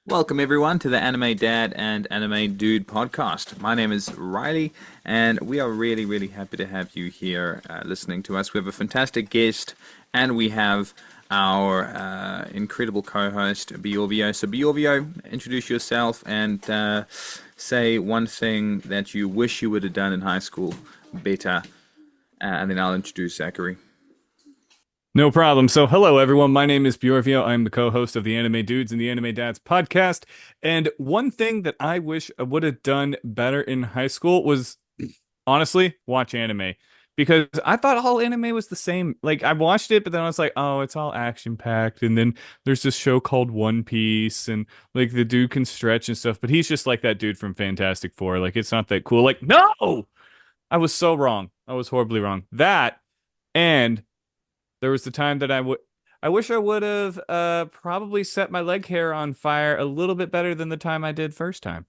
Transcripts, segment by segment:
Welcome everyone to the Anime Dad and Anime Dude podcast. My name is Reilly, and we are really happy to have you here listening to us. We have a fantastic guest, and we have our incredible co-host Bjorvio. So Bjorvio, introduce yourself and say one thing that you wish you would have done in high school better, and then I'll introduce Zachary. No problem. So, hello everyone. My name is Bjorvio. I'm the co-host of the Anime Dudes and the Anime Dads podcast. And one thing that I wish I would have done better in high school was honestly watch anime. Because I thought all anime was the same. Like I watched it, but then I was like, oh, it's all action packed. And then there's this show called One Piece, and like the dude can stretch and stuff, but he's just like that dude from Fantastic Four. Like it's not that cool. Like, no! I was so wrong. I was horribly wrong. That and there was the time that I wish I would have probably set my leg hair on fire a little bit better than the time I did first time.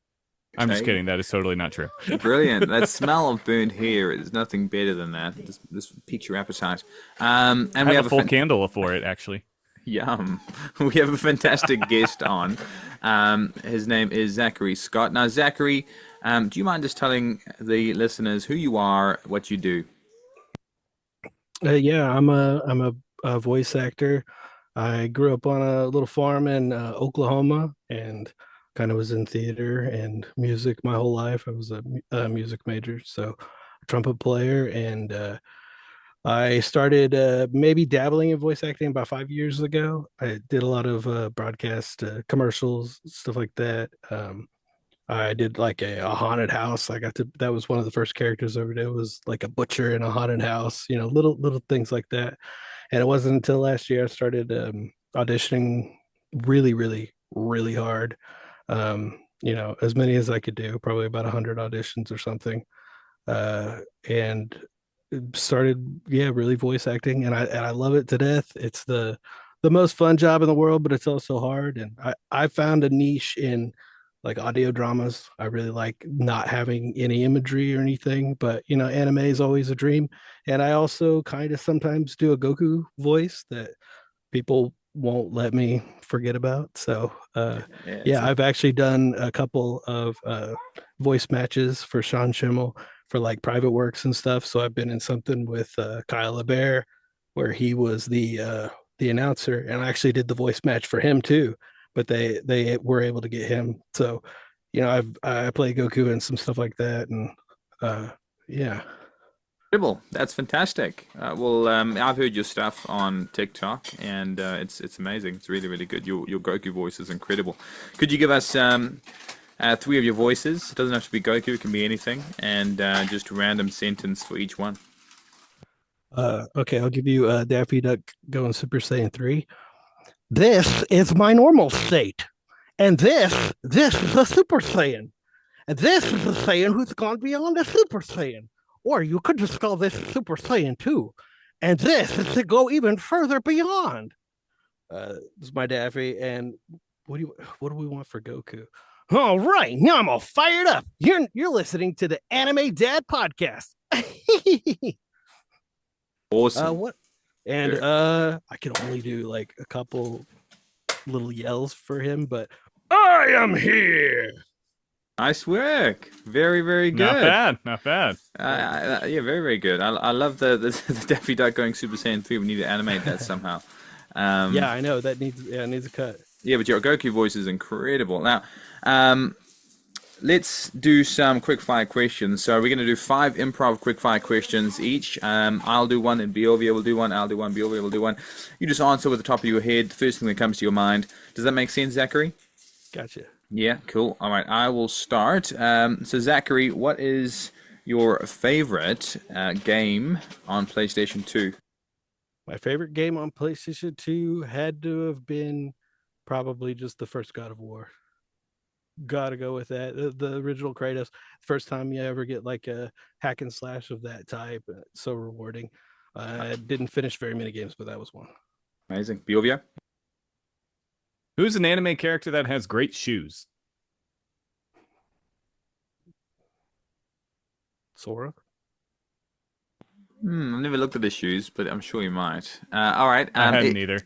I'm just Okay. kidding. That is totally not true. Brilliant. That smell of burnt hair is nothing better than that. This piques your appetite. And I we have a have a full candle for it, actually. yum. We have a fantastic guest on. His name is Zachary Scott. Now, Zachary, do you mind just telling the listeners who you are, what you do? Yeah, I'm a voice actor. I grew up on a little farm in Oklahoma and kind of was in theater and music my whole life. I was a music major, so trumpet player, and I started maybe dabbling in voice acting about 5 years ago. I did a lot of broadcast commercials, stuff like that. I did like a haunted house. That was one of the first characters I ever did was like a butcher in a haunted house, little things like that. And it wasn't until last year I started auditioning really hard. As many as I could do, probably about 100 auditions or something. And started, yeah, really voice acting, and I love it to death. It's the most fun job in the world, but it's also hard. And I found a niche in like audio dramas. I really like not having any imagery or anything, but anime is always a dream. And I also kind of sometimes do a Goku voice that people won't let me forget about. So Yeah, it's yeah, I've actually done a couple of voice matches for Sean Schimmel for like private works and stuff. So I've been in something with Kyle LeBear where he was the announcer, and I actually did the voice match for him too. But they were able to get him. So I play Goku and some stuff like that, and uh, yeah. incredible. That's fantastic. I've heard your stuff on TikTok, and it's amazing. It's really good. Your Goku voice is incredible. Could you give us three of your voices? It doesn't have to be Goku. It can be anything, and just a random sentence for each one. Okay, I'll give you Daffy Duck going Super Saiyan 3. This is my normal state. And this is a Super Saiyan. And this is a Saiyan who's gone beyond a Super Saiyan. Or you could just call this Super Saiyan 2. And this is to go even further beyond. This is my Daffy. And what do we want for Goku? All right, now I'm all fired up. You're listening to the Anime Dad podcast. Awesome. What? And Very I can only do like a couple little yells for him, but I am here. nice work. Very Not good. bad. Not bad. Yeah, very good. I love the Daffy Duck going Super Saiyan 3. We need to animate that somehow. Yeah, Um, I know that needs a cut. yeah, but your Goku voice is incredible. Now, let's do some quick fire questions. So we're going to do five improv quick fire questions each. I'll do one, and Bjorvio will do one. I'll do one. Bjorvio will do one. You just answer with the top of your head, the first thing that comes to your mind. Does that make sense, Zachary? Gotcha. Yeah, cool. All right, I will start. So Zachary, what is your favorite game on PlayStation 2? My favorite game on PlayStation 2 had to have been probably just the first God of War. Gotta go with that. The original Kratos. First time you ever get like a hack and slash of that type. So rewarding. I didn't finish very many games, but that was one. Amazing. Bjorvio? Who's an anime character that has great shoes? Sora. I've never looked at his shoes, but I'm sure you might. All right. I hadn't either.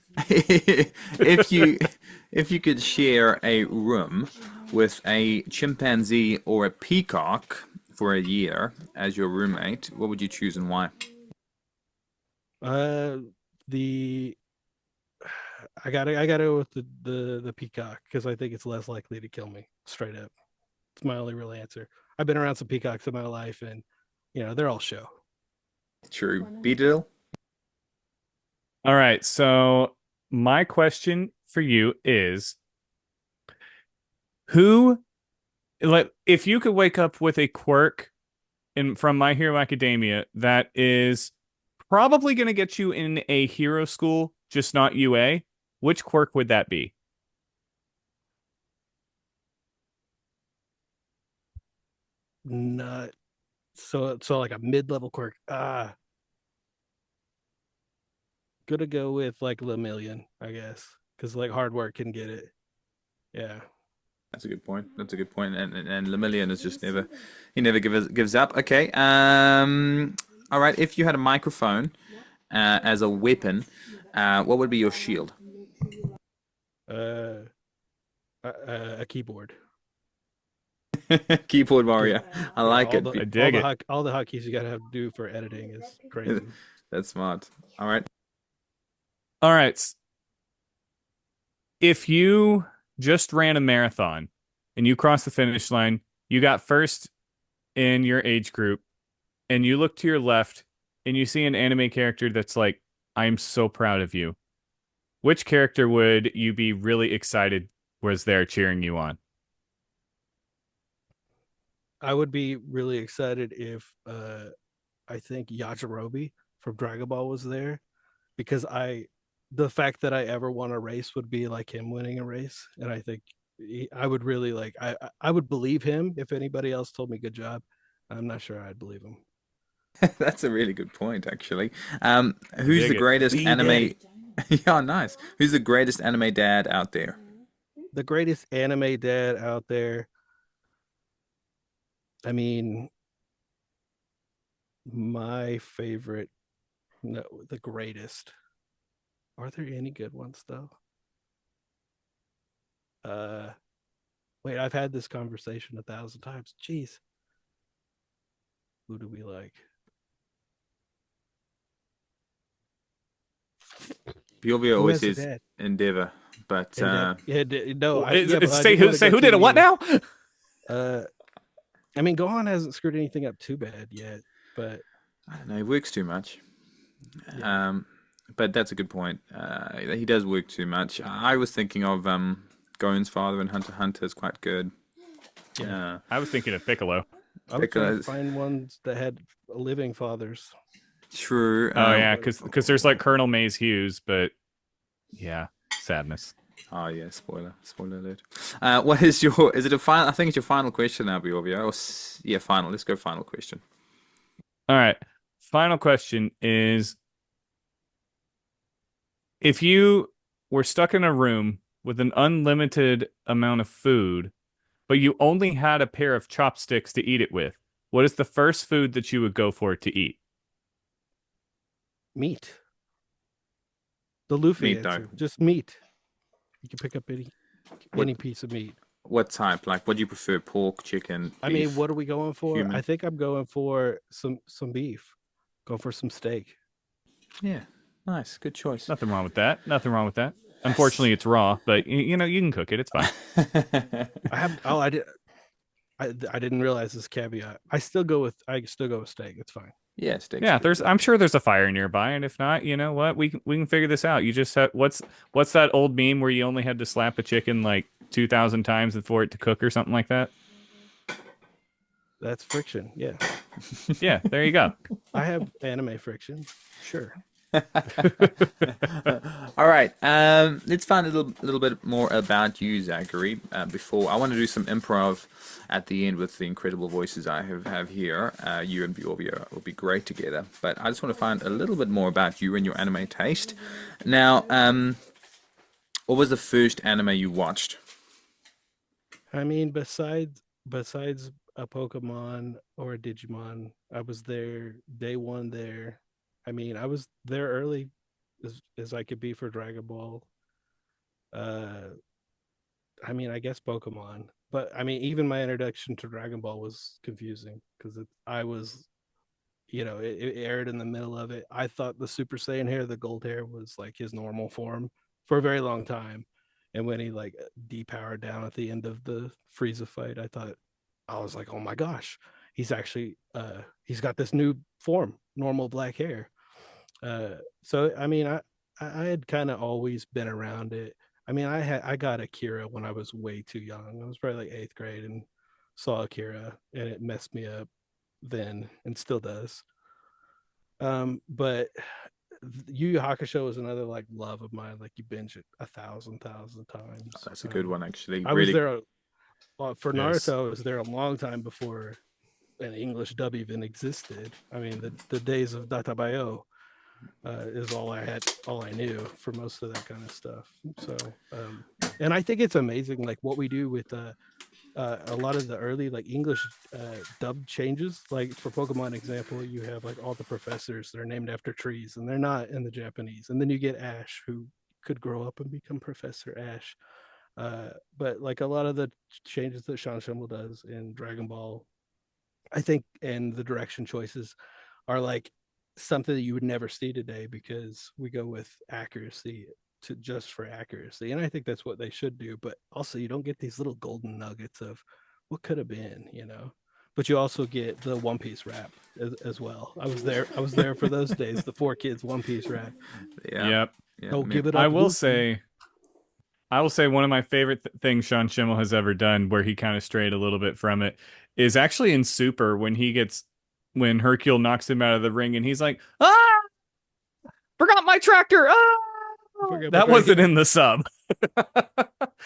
If you could share a room with a chimpanzee or a peacock for a year as your roommate, what would you choose and why? Uh, the I gotta go with the peacock because I think it's less likely to kill me. Straight up, it's my only real answer. I've been around some peacocks in my life, and they're all show. True. Beedle? All right. So my question for you is who like if you could wake up with a quirk in from My Hero Academia that is probably going to get you in a hero school, just not UA, which quirk would that be? Not so like a mid-level quirk. Gonna go with like Lemillion, I guess, because like hard work can get it. Yeah. That's a good point. That's a good point. And Lemillion is just never he never gives up. Okay. All right. If you had a microphone as a weapon, what would be your shield? Uh, a keyboard. Keyboard warrior. I Yeah, like it. I dig it. all the hotkeys you gotta have to do for editing is crazy. That's smart. All right. All right. If you just ran a marathon and you crossed the finish line, you got first in your age group, and you look to your left and you see an anime character that's like, I'm so proud of you. Which character would you be really excited was there cheering you on? I would be really excited if I think Yajirobe from Dragon Ball was there because the fact that I ever won a race would be like him winning a race, and I think I would really like I would believe him if anybody else told me good job. I'm not sure I'd believe him. That's a really good point, actually. I Who's the dig it. greatest Me anime? daddy. Yeah, nice. Who's the greatest anime dad out there? The greatest anime dad out there. I mean, my favorite, no, the greatest. Are there any good ones though? Uh, Wait, I've had this conversation 1,000 times. Jeez, who do we like? Bjorvio Who always has a says dad? Endeavor, but And yeah, no, but I Say did who want to say go who to did it what the. now? Uh, I mean, Gohan hasn't screwed anything up too bad yet, but I don't know. He works too much. yeah, Um, but that's a good point. He does work too much. I was thinking of Gon's father in Hunter x Hunter is quite good. yeah. I was thinking of Piccolo. I was trying to Because find ones that had living fathers. true. Oh yeah, because there's like Colonel Mays Hughes, but yeah, sadness. Oh yeah, spoiler alert. What is your? Is it a final? I think it's your final question now, Bjorvio. Yeah, final. Let's go final question. All right. Final question is if you were stuck in a room with an unlimited amount of food, but you only had a pair of chopsticks to eat it with, what is the first food that you would go for to eat? Meat. The Luffy Meat though. answer. Just meat. You can pick up What any piece of meat. what type? Like, what do you prefer? Pork, chicken, I mean, beef, what are we going for? I human? think I'm going for some beef. Go for some steak. Yeah, nice, good choice. Nothing wrong with that. Nothing wrong with that. Yes. Unfortunately, it's raw, but you know, you can cook it. It's fine. I have. Oh, I did. I didn't realize this caveat. I still go with steak. It's fine. Yeah, steaks Yeah, good. I'm sure there's a fire nearby, and if not, you know what? We can figure this out. You just have, what's that old meme where you only had to slap a chicken like 2,000 times for it to cook or something like that? That's friction. Yeah. Yeah, there you go. I have anime friction. Sure. All right. Let's find a little bit more about you, Zachary. Before I want to do some improv at the end with the incredible voices I have here. You and Bjorvio will be great together. But I just want to find a little bit more about you and your anime taste. Now, what was the first anime you watched? I mean, besides a Pokemon or a Digimon, I was there day one there. I mean, I was there early as I could be for Dragon Ball. Uh, I mean, I guess Pokemon, but I mean, even my introduction to Dragon Ball was confusing because I was, it aired in the middle of it. I thought the Super Saiyan hair, the gold hair, was like his normal form for a very long time, and when he like depowered down at the end of the Frieza fight, I was like, oh my gosh, he's got this new form, normal black hair. So I mean, I had kind of always been around it. I mean, I got Akira when I was way too young. I was probably like eighth grade and saw Akira, and it messed me up then, and still does. But Yu Yu Hakusho was another like love of mine. Like you binge it thousand Oh, times. that's a good one, actually. I was Really, there for Yes. Naruto. I was there a long time before an English dub even existed. I mean, the days of Databayo is all I knew for most of that kind of stuff. So, and I think it's amazing, like what we do with a lot of the early like English dub changes. Like for Pokemon example, you have like all the professors that are named after trees, and they're not in the Japanese. And then you get Ash, who could grow up and become Professor Ash. But like a lot of the changes that Sean Schimmel does in Dragon Ball, I think, and the direction choices are like something that you would never see today because we go with accuracy to just for accuracy. And I think that's what they should do. But also, you don't get these little golden nuggets of what could have been. But you also get the One Piece rap as well. I was there. I was there for those days. The Four Kids One Piece rap. yeah, Yep. yeah. Oh, give it I up, will Luffy. say I will say one of my favorite things Sean Schimmel has ever done, where he kind of strayed a little bit from it, is actually in Super when Hercule knocks him out of the ring and he's like, "Ah, forgot my tractor!" Ah, Forget my that track. wasn't in the sub.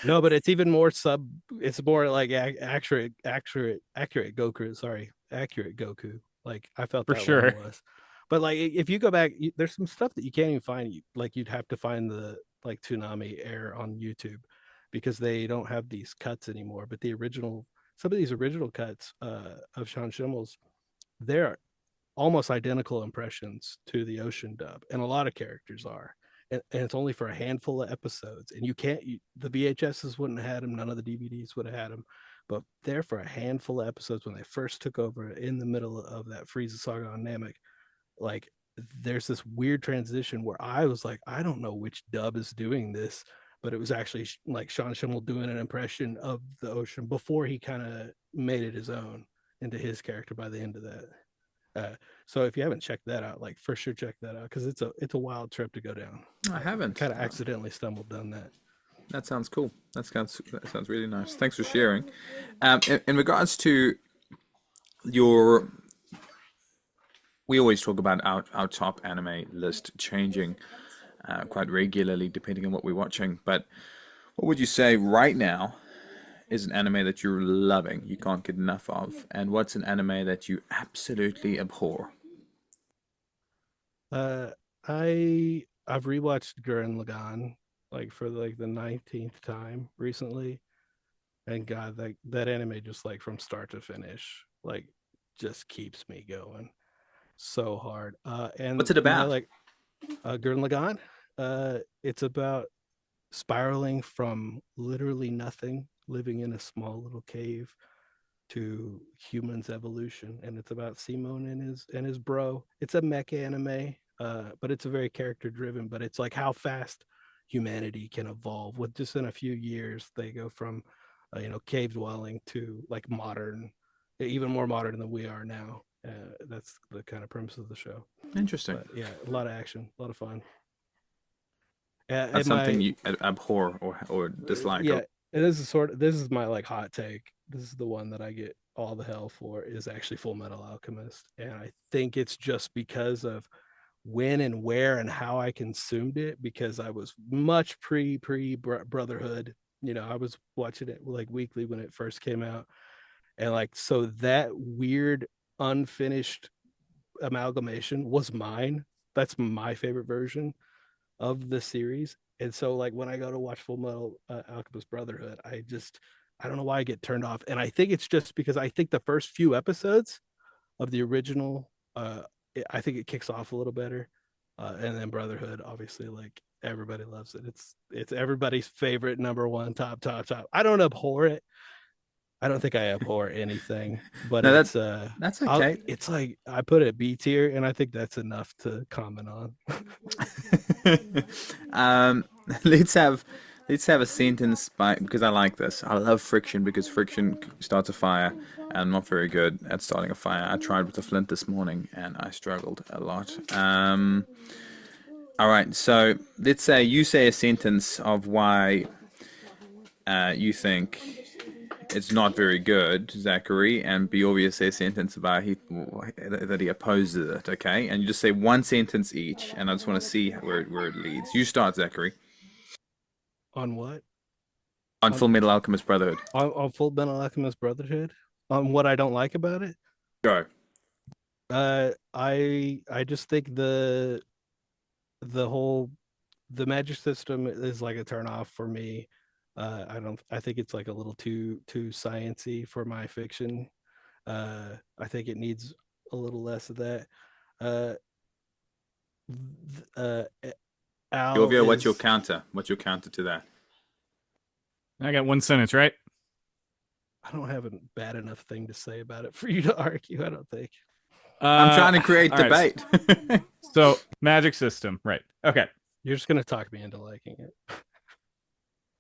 No, but it's even more sub. It's more like accurate Goku. Sorry, accurate Goku. Like I felt For that one sure. was. But like if you go back, there's some stuff that you can't even find. Like you'd have to find the like Toonami air on YouTube because they don't have these cuts anymore. But some of these original cuts of Sean Schimmel's, they're almost identical impressions to the Ocean dub, and a lot of characters are. And it's only for a handful of episodes, and the VHSs wouldn't have had them, none of the DVDs would have had them, but they're for a handful of episodes when they first took over in the middle of that Frieza saga on Namek. Like, there's this weird transition where I was like, I don't know which dub is doing this, but it was actually like Sean Schimmel doing an impression of the Ocean before he kind of made it his own into his character by the end of that. So if you haven't checked that out, like for sure check that out because it's a wild trip to go down. I I haven't. kind of accidentally stumbled down that. That sounds cool. That sounds really nice. Thanks for sharing. In regards to your, we always talk about our top anime list changing quite regularly depending on what we're watching. But what would you say right now is an anime that you're loving, you can't get enough of, and what's an anime that you absolutely abhor? Uh, I've rewatched Gurren Lagann like for like the 19th time recently, and God, that anime just like from start to finish, like just keeps me going so hard. And What's it my about? like Gurren Lagann, it's about spiraling from literally nothing, living in a small little cave, to humans evolution, and it's about Simon and his bro. It's a mech anime, but it's a very character driven. But it's like how fast humanity can evolve with just in a few years. They go from cave dwelling to like modern, even more modern than we are now. That's the kind of premise of the show. Interesting. But yeah, a lot of action, a lot of fun. That's And something my you abhor or dislike. yeah, and this is my like hot take. This is the one that I get all the hell for is actually Full Metal Alchemist, and I think it's just because of when and where and how I consumed it because I was much pre Brotherhood. I was watching it like weekly when it first came out, and like so that weird unfinished amalgamation was mine. That's my favorite version of the series. And so like when I go to watch Full Metal Alchemist Brotherhood, I don't know why I get turned off. And I think it's just because I think the first few episodes of the original I think it kicks off a little better. And then Brotherhood, obviously, like everybody loves it. It's everybody's favorite number one, top. I don't abhor it. I don't think I abhor anything, but No, that's okay. it's like I put it B tier, and I think that's enough to comment on. um, let's have let's have a sentence by because I like this. I love friction because friction starts a fire. I'm not very good at starting a fire. I tried with the flint this morning and I struggled a lot. All right, so let's say you say a sentence of why you think it's not very good, Zachary, and Bjorvio say a sentence about that he opposes it, okay? And you just say one sentence each, and I just want to see where it leads. You start, Zachary, On what? on On Full Metal Alchemist Brotherhood. on Full Metal Alchemist Brotherhood? On what I don't like about it? Go. I just think the whole the magic system is like a turn off for me. I think it's like a little too sciency for my fiction. I think it needs a little less of that. Uh, uh, Al Bjorvio, what's your is counter? What's your counter to that? I got one sentence, right? I don't have a bad enough thing to say about it for you to argue. I don't think. I'm trying to create all right. debate. So magic system, right? Okay. You're just gonna talk me into liking it.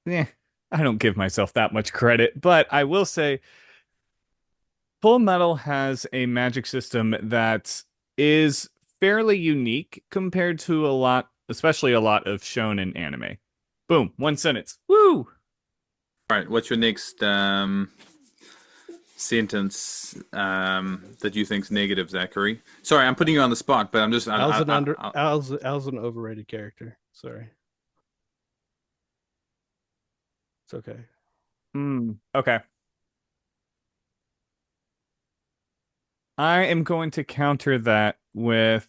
Yeah, I don't give myself that much credit, but I will say Full Metal has a magic system that is fairly unique compared to a lot, especially a lot of shonen anime. Boom, one sentence. Woo! All right, what's your next sentence that you think's negative, Zachary? Sorry, I'm putting you on the spot, but I'm just Al's an overrated character. Sorry. It's okay. Okay. I am going to counter that with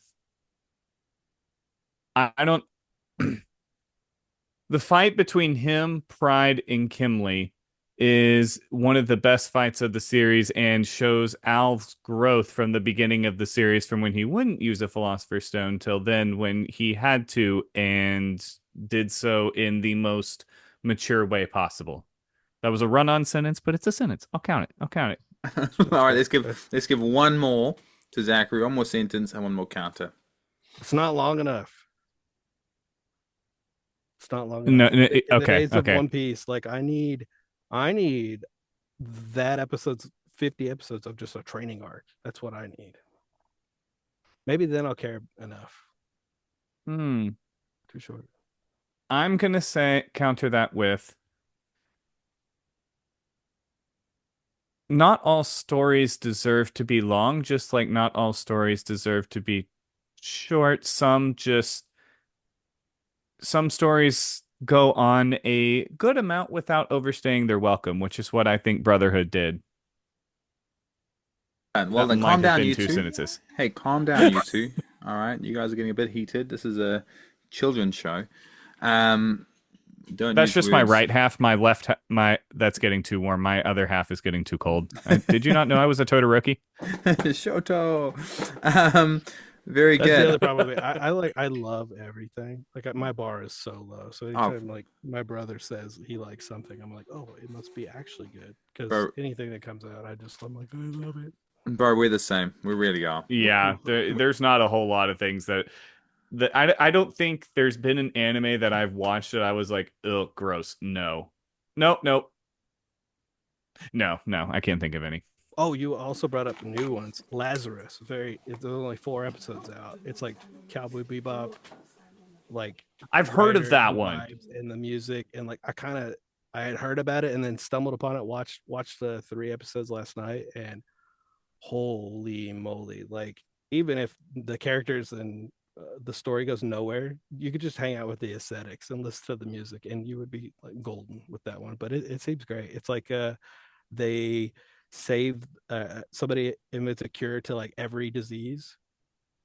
I don't the fight between him, Pride, and Kimley is one of the best fights of the series and shows Al's growth from the beginning of the series from when he wouldn't use a Philosopher's Stone till then when he had to and did so in the most mature way possible. That was a run-on sentence, but it's a sentence. I'll count it. I'll count it. All right, let's give one more to Zachary, one more sentence and one more counter. It's not long enough. It's not long No, enough. In the okay, days of okay. One Piece, like I need that episode's 50 episodes of just a training arc. That's what I need. Maybe then I'll care enough. Hmm. Too short. I'm gonna say counter that with not all stories deserve to be long, just like not all stories deserve to be short. Some stories go on a good amount without overstaying their welcome, which is what I think Brotherhood did. Well, That then might calm have down, been you two two. sentences. Hey, calm down, you two. All right, you guys are getting a bit heated. This is a children's show. Um, don't That's use just my words. right half. My left, my that's getting too warm. My other half is getting too cold. Did you not know I was a Todoroki? Shoto. Um, very That's the good. other problem. I love everything. Like my bar is so low. So Oh, anytime like my brother says he likes something, I'm like, oh, it must be actually good. Because bro, anything that comes out, I'm like, I love it. bro, we're the same. We really are. Yeah, there's not a whole lot of things that I don't think there's been an anime that I've watched that I was like, ugh, gross. No, nope, nope, no. I can't think of any. Oh, you also brought up new ones. Lazarus. There's only 4 episodes out. It's like Cowboy Bebop, like I've heard of writer, that the one. vibes and the music, and like I had heard about it and then stumbled upon it. Watched the 3 episodes last night, and holy moly! Like even if the characters and the story goes nowhere, you could just hang out with the aesthetics and listen to the music, and you would be like golden with that one. But it seems great. It's like they save somebody invents a cure to like every disease,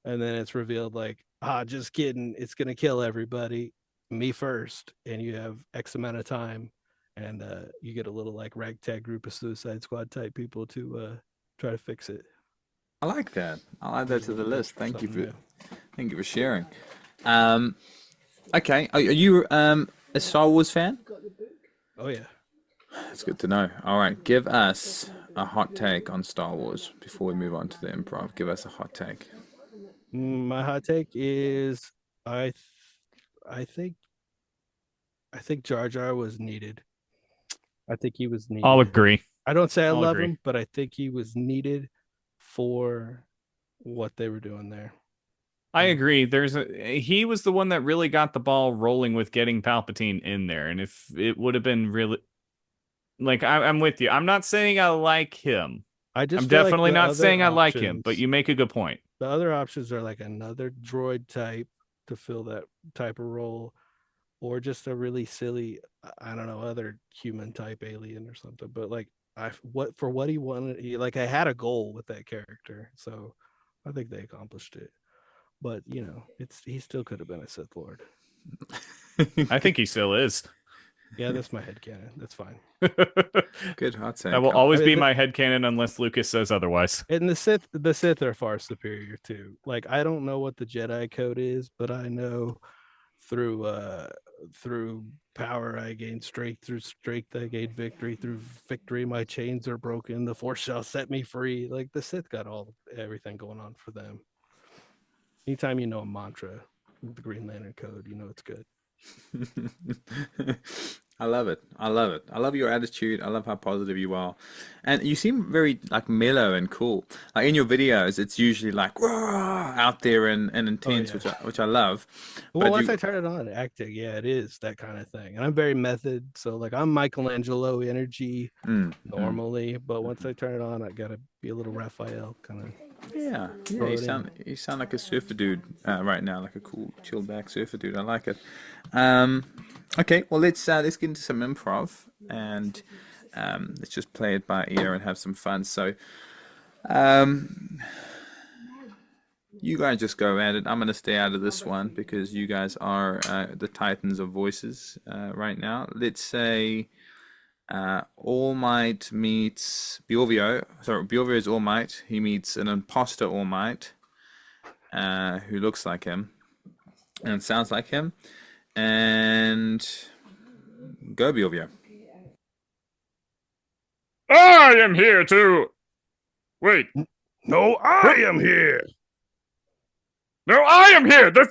and then it's revealed like, just kidding, it's gonna kill everybody, me first, and you have X amount of time, and you get a little like ragtag group of Suicide Squad type people to try to fix it. I like that. I'll add that to the list. Thank you Something new. thank you for sharing. Um, okay, are you a Star Wars fan? Oh yeah. That's good to know. All right, give us a hot take on Star Wars before we move on to the improv. Give us a hot take. My hot take is I th- I think Jar Jar was needed. I think he was I'll needed. agree. I don't say I I'll love agree. him, but I think he was needed for what they were doing there. I agree. He was the one that really got the ball rolling with getting Palpatine in there, and if it would have been really like I'm with you. I'm not saying I like him. I I'm just feel like definitely not saying I like him, but you make a good point. the other options are like another droid type to fill that type of role, or just a really silly, I don't know, other human type alien or something. But like what he wanted, like I had a goal with that character, so I think they accomplished it. But he still could have been a Sith Lord. I think he still is. Yeah, that's my headcanon. That's fine. Good hot take. That will always be my headcanon unless Lucas says otherwise. And the Sith are far superior too. Like I don't know what the Jedi code is, but I know through power I gain strength, through strength I gain victory, through victory my chains are broken, the force shall set me free. Like the Sith got everything going on for them. Anytime you know a mantra, the Green Lantern code, you know it's good. I love it. I love it. I love your attitude. I love how positive you are, and you seem very like mellow and cool. Like in your videos, it's usually like "Rah!" out there and intense, yeah. which I love. Well, But once you, I turn it on acting, yeah, it is that kind of thing. And I'm very method, so like I'm Michelangelo energy mm, mm. normally, but once I turn it on, I gotta be a little Raphael kind of Yeah, yeah. throw it in. You sound like a surfer dude right now, like a cool, chilled back surfer dude. I like it. Okay, well let's get into some improv and let's just play it by ear and have some fun. So, you guys just go at it. I'm gonna stay out of this one because you guys are the titans of voices right now. Let's say All Might meets Bjorvio. Sorry, Bjorvio is All Might. He meets an imposter All Might who looks like him and sounds like him. And go, Bjorvio. I am here to wait. No, I am here. No, I am here. This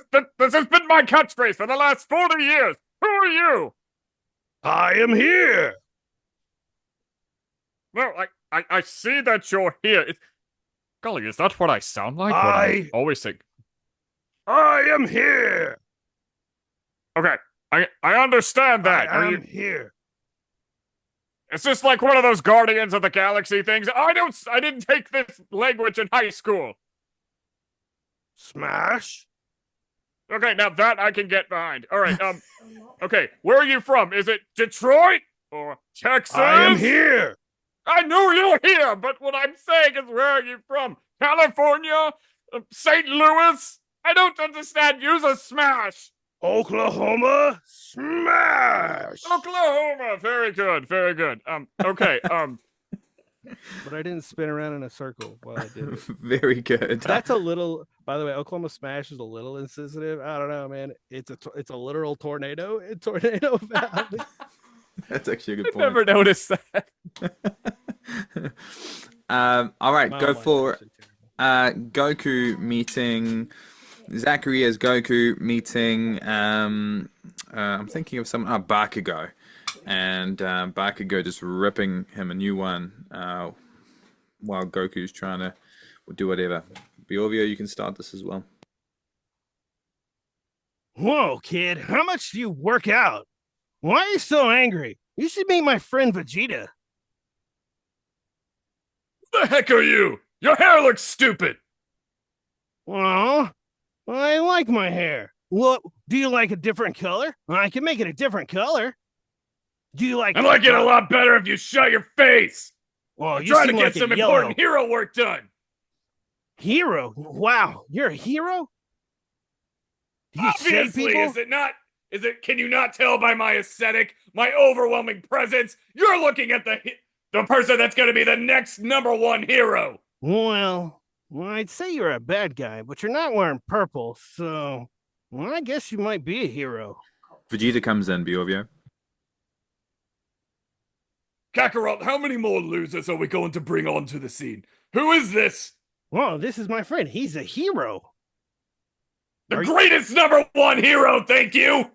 has been my catchphrase for the last 40 years. Who are you? I am here. No, I see that you're here. Golly, is that what I sound like? What I always think. I am here. Okay, I understand that. I am here. Is this like one of those Guardians of the Galaxy things? I didn't take this language in high school. Smash. Okay, now that I can get behind. All right, okay, where are you from? Is it Detroit or Texas? I am here. I knew you were here, but what I'm saying is, where are you from? California? St. Louis? I don't understand. Use a smash. Oklahoma. Smash. Oklahoma. Very good. Very good. Okay. But I didn't spin around in a circle while I did it. Very good. That's a little. By the way, Oklahoma Smash is a little insensitive. I don't know, man. It's a literal tornado in Tornado Valley. That's actually a good point. Never noticed that. All right, go for Goku meeting Zachary as Goku meeting. I'm thinking of someone. Bakugo, and Bakugo just ripping him a new one while Goku's trying to do whatever. Bjorvio, you can start this as well. Whoa, kid! How much do you work out? Why are you so angry? You should meet my friend Vegeta. Who the heck are you? Your hair looks stupid. Well, I like my hair. What? Do you like a different color? I can make it a different color. Do you like? I like it a lot better if you shut your face. Well, you Trying to seem get like some a important yellow hero work done. hero. Wow, you're a hero. Do you save Obviously, people? is it not? Is it? Can you not tell by my aesthetic, my overwhelming presence? You're looking at the person that's going to be the next #1 hero. Well, Well, I'd say you're a bad guy, but you're not wearing purple, so well, I guess you might be a hero. Vegeta comes in, Bjorvio. Kakarot, how many more losers are we going to bring onto the scene? Who is this? Whoa, this is my friend. He's a hero. The greatest number one hero, thank you!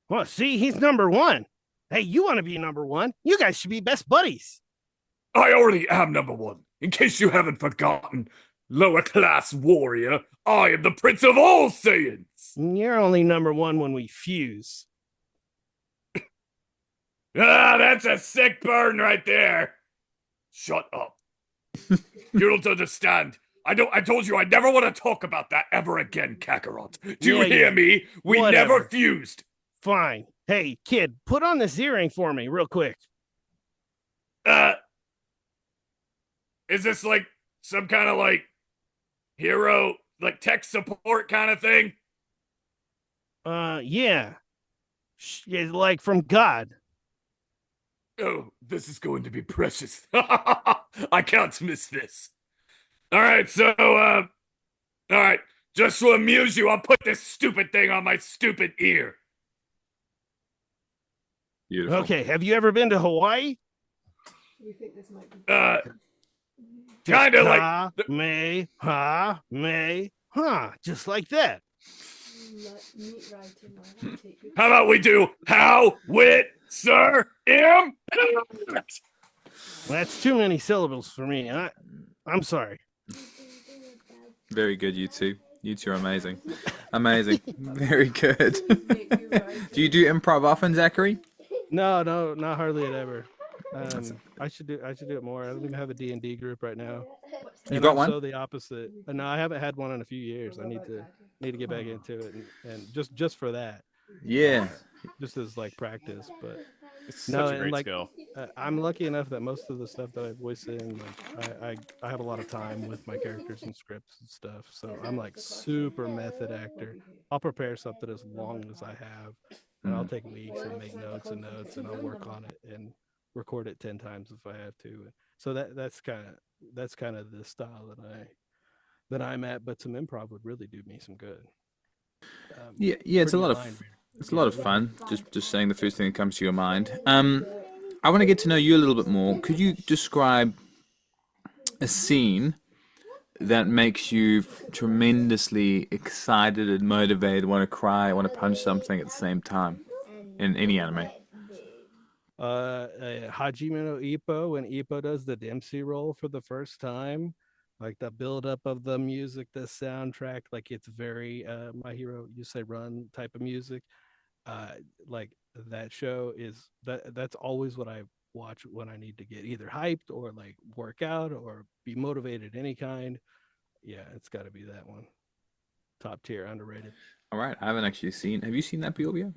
Well, see, he's number one. Hey, you want to be number one? You guys should be best buddies. I already am number one. In case you haven't forgotten, lower class warrior, I am the prince of all Saiyans. You're only number one when we fuse. That's a sick burn right there. Shut up. You don't understand. I told you I never want to talk about that ever again, Kakarot. Do you hear me? We never fused. Fine. Hey, kid, put on this earring for me real quick. Is this like some kind of like hero, like tech support kind of thing? Yeah. Like from God. Oh, this is going to be precious. I can't miss this. All right, all right, just to amuse you, I'll put this stupid thing on my stupid ear. Beautiful. Okay, have you ever been to Hawaii? You think this might be Kind of like just like that. neat writing? I like it. How about we do how wit sir impact? That's too many syllables for me. I'm sorry. Very good, you two. You two are amazing. Amazing. Very good. Do you do improv often, Zachary? No, not hardly ever. I should do it more. I don't even have a D&D group right now. You got one? So the opposite. No, I haven't had one in a few years. I need to get back into it, and just for that. Yeah. Just as like practice, but It's such a great skill. I'm lucky enough that most of the stuff that I voice in, like I have a lot of time with my characters and scripts and stuff. So I'm like super method actor. I'll prepare something as long as I have, and I'll take weeks and make notes, and I'll work on it and record it 10 times if I have to. So that's kind of the style that I'm at. But some improv would really do me some good. Yeah, it's a lot of fun. Just saying the first thing that comes to your mind. I want to get to know you a little bit more. Could you describe a scene that makes you tremendously excited and motivated, want to cry, want to punch something at the same time in any anime? Hajime no Ippo, when Ippo does the Dempsey roll for the first time, like the buildup of the music, the soundtrack, like it's very My Hero You Say Run type of music. Like that show is that's always what I watch when I need to get either hyped or like work out or be motivated any kind. Yeah, it's got to be that one. Top tier, underrated. All right, I haven't actually seen. Have you seen that, Bjorvio?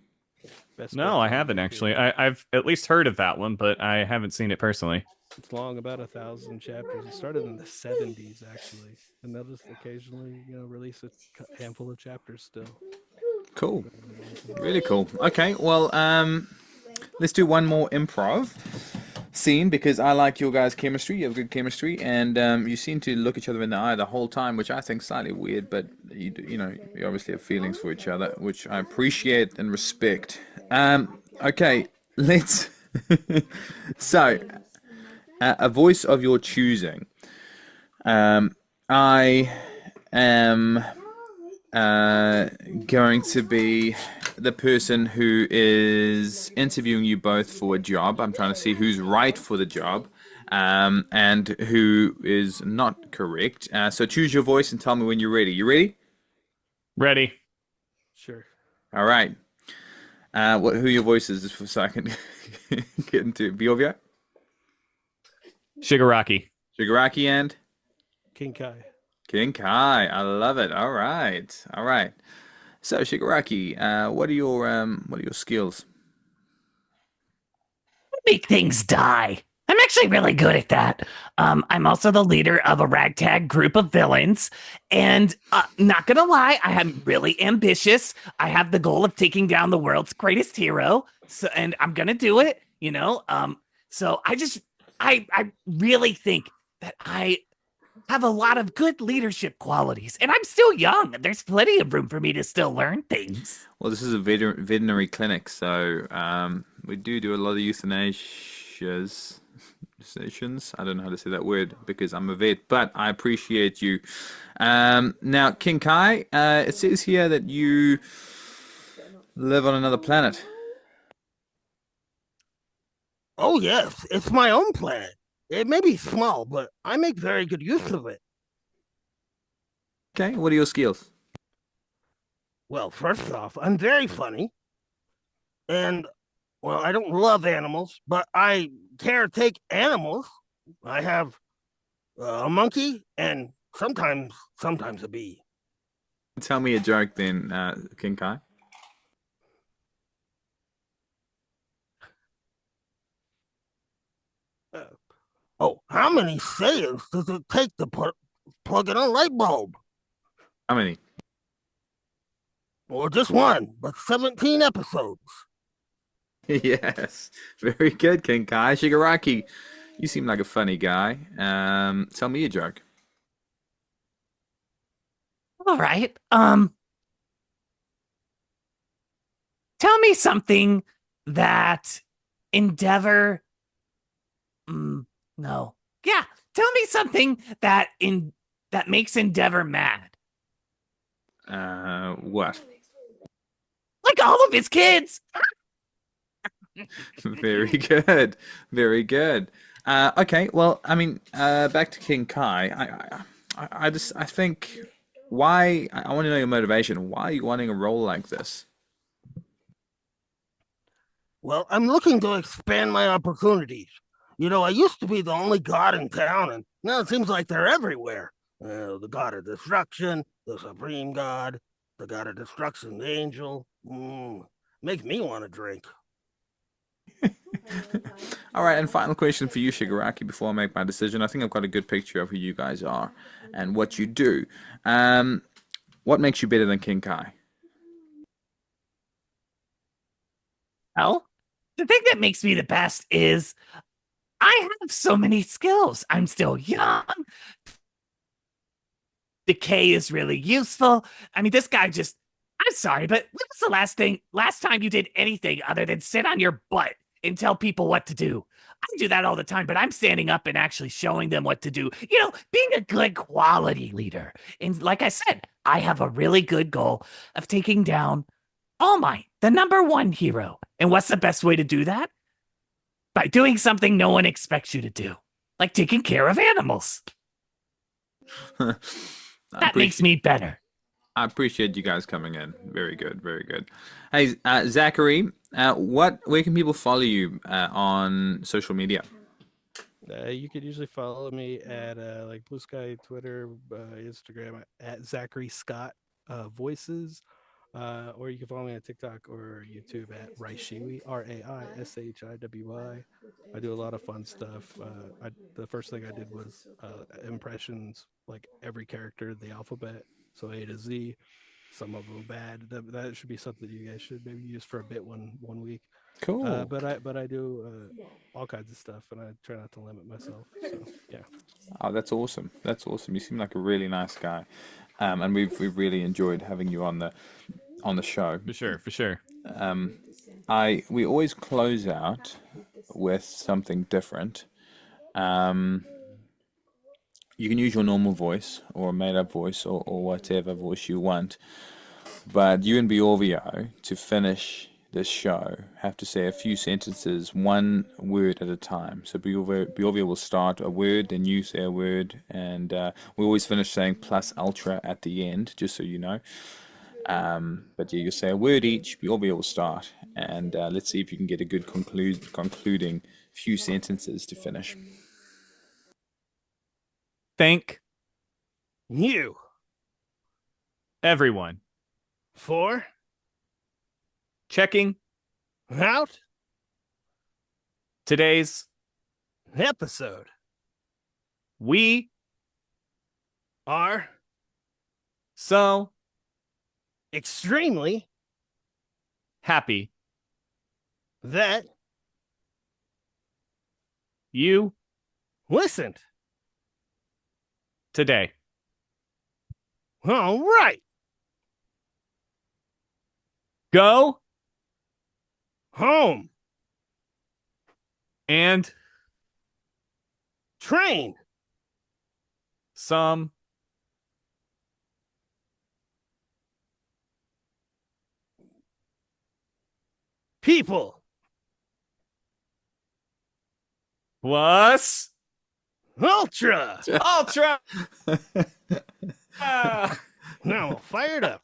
No, I haven't actually. I've at least heard of that one, but I haven't seen it personally. It's long, about 1,000 chapters. It started in the 70s actually, and they'll just occasionally, release a handful of chapters still. Cool, really cool. Okay, well, let's do one more improv scene because I like your guys' chemistry. You have good chemistry, and you seem to look each other in the eye the whole time, which I think is slightly weird. But you obviously have feelings for each other, which I appreciate and respect. Okay, let's. So, a voice of your choosing. I am going to be the person who is interviewing you both for a job. I'm trying to see who's right for the job and who is not correct. So choose your voice and tell me when you're ready. You ready? Ready. Sure. All right. Who your voice is, just so I can get into Bjorvio? Shigaraki. Shigaraki and? King Kai. King Kai. I love it. All right. So Shigaraki, what are your skills? Make things die. I'm actually really good at that. I'm also the leader of a ragtag group of villains, and not gonna lie, I am really ambitious. I have the goal of taking down the world's greatest hero, and I'm gonna do it. So I really think that have a lot of good leadership qualities, and I'm still young. There's plenty of room for me to still learn things. Well, this is a veterinary clinic, so we do a lot of euthanasias. Sessions. I don't know how to say that word because I'm a vet, but I appreciate you. Now, King Kai, it says here that you live on another planet. Oh, yes, it's my own planet. It may be small, but I make very good use of it. Okay, what are your skills? Well, first off, I'm very funny. And, well, I don't love animals, but I caretake animals. I have a monkey and sometimes a bee. Tell me a joke then, King Kai. Oh, how many sayings does it take to plug in a light bulb? How many? Or just one, but 17 episodes. Yes, very good, King Kai. Shigaraki, you seem like a funny guy. Tell me a joke. All right. Tell me something that Endeavor. No. Yeah. Tell me something that makes Endeavor mad. What? Like all of his kids. Very good, very good. Okay, well, I mean, back to King Kai. I think why I want to know your motivation. Why are you wanting a role like this? Well, I'm looking to expand my opportunities. You know, I used to be the only god in town, and now it seems like they're everywhere. The god of destruction, the supreme god, the god of destruction, the angel. Makes me want to drink. All right, and final question for you, Shigaraki, before I make my decision. I think I've got a good picture of who you guys are and what you do. What makes you better than King Kai? Well, the thing that makes me the best is I have so many skills. I'm still young. Decay is really useful. I mean, this guy just. I'm sorry, but when was the last time you did anything other than sit on your butt and tell people what to do? I do that all the time, but I'm standing up and actually showing them what to do. You know, being a good quality leader. And like I said, I have a really good goal of taking down All Might, the #1 hero. And what's the best way to do that? By doing something no one expects you to do, like taking care of animals. That makes me better. I appreciate you guys coming in. Very good, very good. Hey, Zachary, where can people follow you on social media? You could usually follow me at like Blue Sky, Twitter, Instagram at Zachary Scott Voices, or you can follow me on TikTok or YouTube at Raishiwi, Raishiwi. I do a lot of fun stuff. The first thing I did was impressions, like every character, the alphabet, so A to Z. Some of them bad. That should be something you guys should maybe use for a bit one week. Cool. But I do all kinds of stuff, and I try not to limit myself. So yeah. Oh, that's awesome. That's awesome. You seem like a really nice guy, and we've really enjoyed having you on the show. For sure, for sure. We always close out with something different. You can use your normal voice or a made-up voice or whatever voice you want, but you and Bjorvio, to finish this show, have to say a few sentences, one word at a time. So Bjorvio will start a word, then you say a word, and we always finish saying plus ultra at the end, just so you know. But yeah, you say a word each, Bjorvio will start, and let's see if you can get a good concluding few sentences to finish. Thank You everyone. for Checking out today's episode. We Are So extremely Happy that You listened today. All right. Go Home. and Train. some People. plus Ultra. ultra. Ah. Now fired up.